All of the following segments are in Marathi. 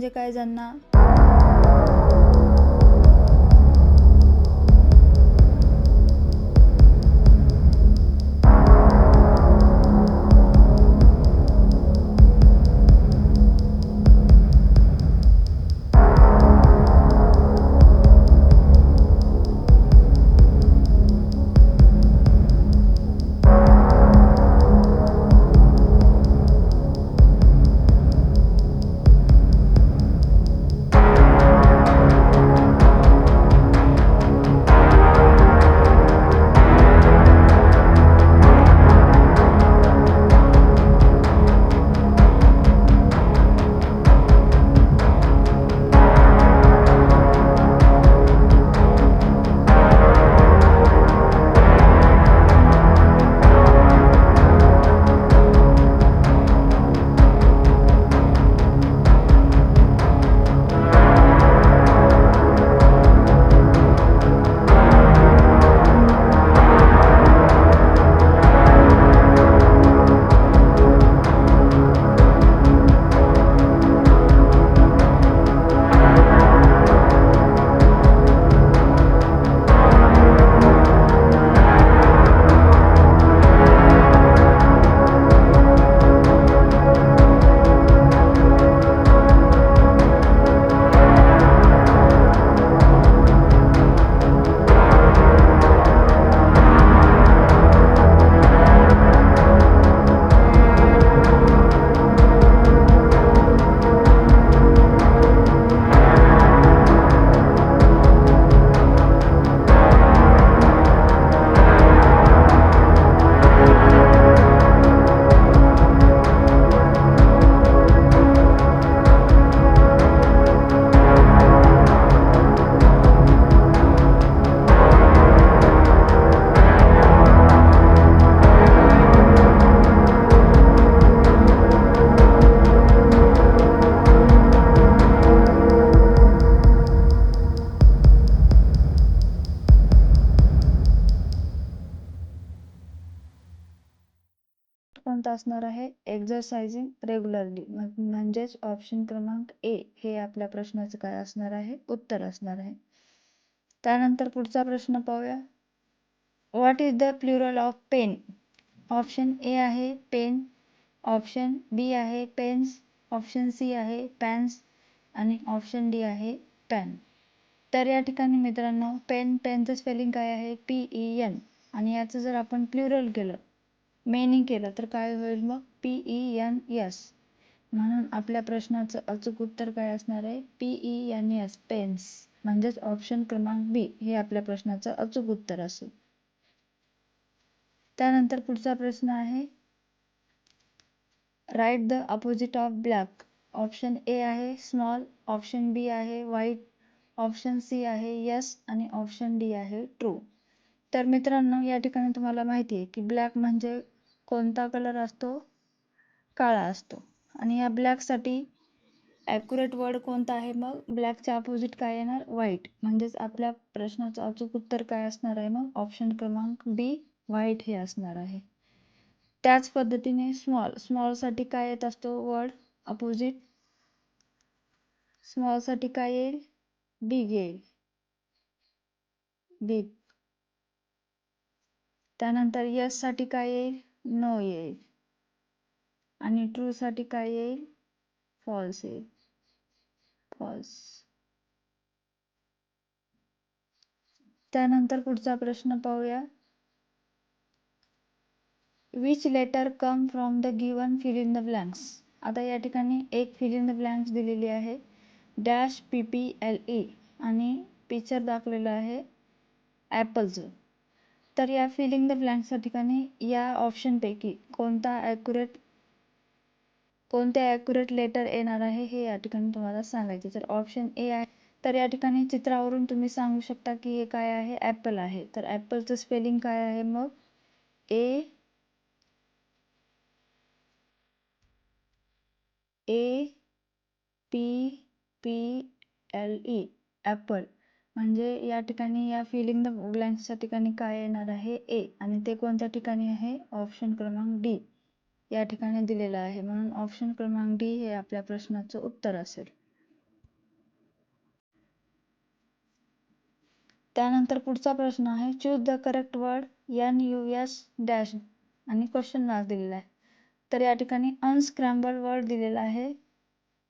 म्हणजे काय ज्यांना कोणता असणार आहे? एक्झरसाइजिंग रेग्युलरली म्हणजेच ऑप्शन क्रमांक ए हे आपल्या प्रश्नाचं काय असणार आहे? उत्तर असणार आहे. त्यानंतर पुढचा प्रश्न पाहूया. What is the plural of pen? Option A आहे पेन, ऑप्शन बी आहे पेन्स, ऑप्शन सी आहे पॅन्स आणि ऑप्शन डी आहे पॅन. तर या ठिकाणी मित्रांनो पेनचं स्पेलिंग काय आहे? PEN. आणि याचं जर आपण प्लुरल केलं, मेनी केलं तर काय होईल मग? PENS. म्हणून आपल्या प्रश्नाचं अचूक उत्तर काय असणार आहे? PENS, pens. म्हणजेच ऑप्शन क्रमांक बी हे आपल्या प्रश्नाचं अचूक उत्तर असेल. त्यानंतर पुढचा प्रश्न आहे, write the opposite of black. Option A आहे स्मॉल, ऑप्शन बी आहे व्हाईट, ऑप्शन सी आहे यस आणि ऑप्शन डी आहे ट्रू. तर मित्रांनो या ठिकाणी तुम्हाला माहिती आहे की ब्लॅक म्हणजे कोणता कलर असतो? काळा असतो. आणि या ब्लॅकसाठी ॲक्युरेट वर्ड कोणता आहे? मग ब्लॅकच्या अपोजिट काय येणार? व्हाईट. म्हणजेच आपल्या प्रश्नाचं अचूक उत्तर काय असणार आहे? मग ऑप्शन क्रमांक बी व्हाईट हे असणार आहे. त्याच पद्धतीने स्मॉलसाठी काय येत असतो वर्ड अपोजिट? स्मॉलसाठी काय येईल? बिग येईल, बिग. त्यानंतर यस साठी काय येईल? नो येईल. आणि ट्रू साठी काय येईल? फॉल्स येईल, फॉल्स. त्यानंतर पुढचा प्रश्न पाहूया. Which letter come from the given fill in the blanks. आता या ठिकाणी एक फिल इन द ब्लँक्स दिलेली आहे डॅश PPLE आणि पिक्चर दाखवलेलं आहे ॲपलचं. तर या फिल इन द ब्लँक्सच्या ठिकाणी या ऑप्शनपैकी कोणते ॲक्युरेट लेटर येणार आहे हे या ठिकाणी तुम्हाला सांगायचे. तर ऑप्शन ए आहे. तर या ठिकाणी चित्रावरून तुम्ही सांगू शकता की हे काय आहे? ॲपल आहे. तर ॲपलचं स्पेलिंग काय आहे मग? APPLE, Apple. म्हणजे या ठिकाणी या फिल इन द ब्लँक्सच्या ठिकाणी काय येणार आहे? ए. आणि ते कोणत्या ठिकाणी आहे? ऑप्शन क्रमांक डी या ठिकाणी दिलेलं आहे. म्हणून ऑप्शन क्रमांक डी हे आपल्या प्रश्नाचं उत्तर असेल. त्यानंतर पुढचा प्रश्न आहे choose the correct word NUS dash आणि क्वेश्चन मार्क दिलेला आहे. तर या ठिकाणी अनस्क्रॅम्बल्ड वर्ड दिलेला आहे.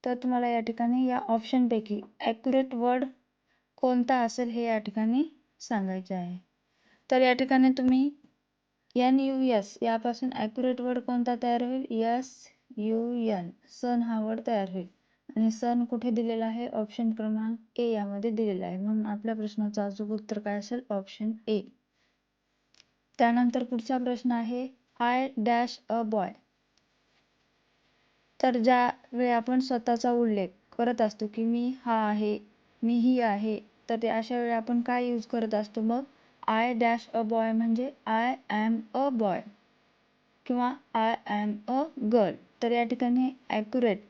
तर तुम्हाला या ठिकाणी या ऑप्शनपैकी ॲक्युरेट वर्ड कोणता असेल हे या ठिकाणी सांगायचे आहे. तर या ठिकाणी तुम्ही NUS यापासून ॲक्युरेट वर्ड कोणता तयार होईल? SUN, सन हा वर्ड तयार होईल. आणि सन कुठे दिलेला आहे? ऑप्शन क्रमांक ए यामध्ये दिलेला आहे. म्हणून आपल्या प्रश्नाचं अचूक उत्तर काय असेल? Option A. त्यानंतर पुढचा प्रश्न आहे आय डॅश अ बॉय. तर ज्या वेळी आपण स्वतःचा उल्लेख करत असतो की मी हा आहे, मी ही आहे, तर ते अशा वेळी आपण काय यूज करत असतो? मग आय डॅश अ बॉय म्हणजे आय ॲम अ बॉय किंवा आय ॲम अ गर्ल. तर या ठिकाणी ॲक्युरेट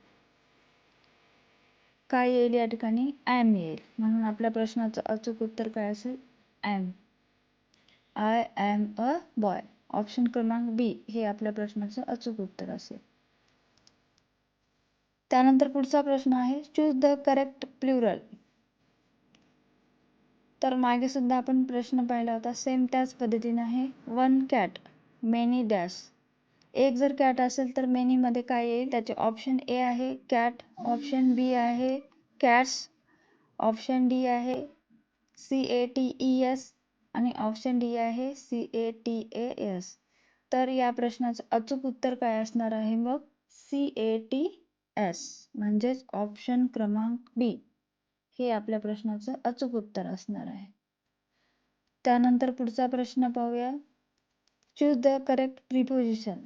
काय येईल? या ठिकाणी ॲम येईल. म्हणून आपल्या प्रश्नाचं अचूक उत्तर काय असेल? Am. I am a boy. Option क्रमांक बी हे आपल्या प्रश्नाचं अचूक उत्तर असेल. त्यानंतर पुढचा प्रश्न आहे चूज द करेक्ट प्लुरल. तर मागे सुद्धा आपण प्रश्न पाहिला होता, सेम त्याच पद्धतीने आहे. One cat, many dash. एक जर कॅट असेल तर मेनी मध्ये काय येईल? त्याचे ऑप्शन ए आहे कॅट, ऑप्शन बी आहे कॅट्स, ऑप्शन डी आहे CATES आणि ऑप्शन डी आहे CATAS. तर या प्रश्नाचं अचूक उत्तर काय असणार आहे? मग CATS म्हणजेच ऑप्शन क्रमांक बी हे आपल्या प्रश्नाचं अचूक उत्तर असणार आहे. त्यानंतर पुढचा प्रश्न पाहूया. Choose the correct preposition.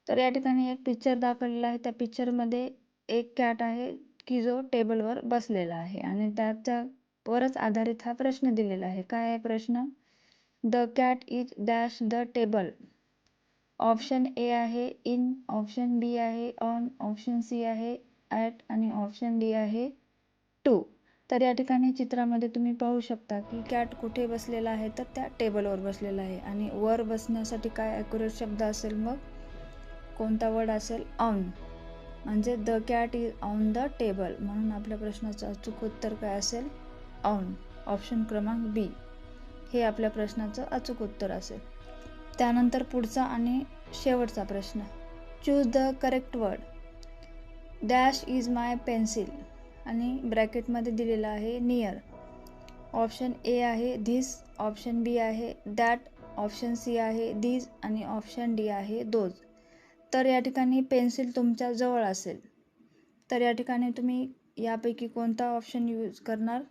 तर या ठिकाणी एक पिक्चर दाखवलेला आहे. त्या पिक्चरमध्ये एक कॅट आहे की जो टेबलवर बसलेला आहे आणि त्याच्या वरच आधारित हा प्रश्न दिलेला आहे. काय आहे प्रश्न? The cat is dash the table. Option A आहे इन, ऑप्शन बी आहे ऑन, ऑप्शन सी आहे ॲट आणि ऑप्शन डी आहे टू. तर या ठिकाणी चित्रामध्ये तुम्ही पाहू शकता की कॅट कुठे बसलेला आहे? तर त्या टेबलवर बसलेला आहे. आणि वर बसण्यासाठी काय ॲक्युरेट शब्द असेल? मग कोणता वर्ड असेल? ऑन. म्हणजे the cat is on the table. म्हणून आपल्या प्रश्नाचं अचूक उत्तर काय असेल? ऑन. ऑप्शन क्रमांक बी हे आपल्या प्रश्नाचं अचूक उत्तर असेल. त्यानंतर पुढचा आणि शेवटचा प्रश्न. Choose the correct word. Dash is my pencil आणि ब्रॅकेटमध्ये दिलेला आहे नियर. ऑप्शन ए आहे धिस, ऑप्शन बी आहे दॅट, ऑप्शन सी आहे दीज आणि ऑप्शन डी आहे दोज. तर या ठिकाणी पेन्सिल तुमच्या जवळ असेल तर या ठिकाणी तुम्ही यापैकी कोणता ऑप्शन यूज करणार?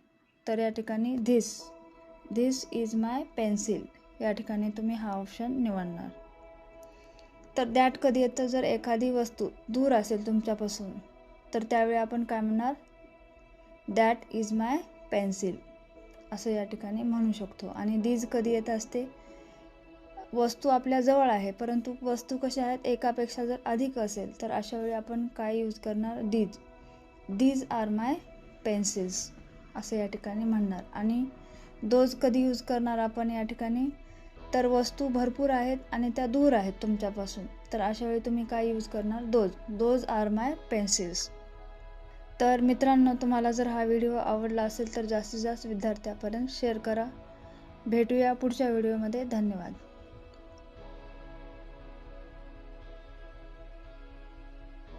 तर या ठिकाणी धिस इज माय पेन्सिल या ठिकाणी तुम्ही हा ऑप्शन निवडणार. तर दॅट कधी येतं? जर एखादी वस्तू दूर असेल तुमच्यापासून तर त्यावेळी आपण काय म्हणणार? दॅट इज माय पेन्सिल असं या ठिकाणी म्हणू शकतो. आणि दीज कधी येत असते? वस्तू आपल्या जवळ आहे परंतु वस्तू कशा आहेत? एकापेक्षा जर अधिक असेल तर अशा वेळी आपण काय यूज करणार? दीज आर माय पेन्सिल्स असं या ठिकाणी म्हणणार. आणि दोज कधी यूज करणार आपण या ठिकाणी? तर वस्तू भरपूर आहेत आणि त्या दूर आहेत तुमच्यापासून तर अशा वेळी तुम्ही काय यूज करणार? Those are my pencils. तर मित्रांनो, तुम्हाला जर हा व्हिडिओ आवडला असेल तर जास्तीत जास्त विद्यार्थ्यांपर्यंत शेअर करा. भेटूया पुढच्या व्हिडिओमध्ये. धन्यवाद.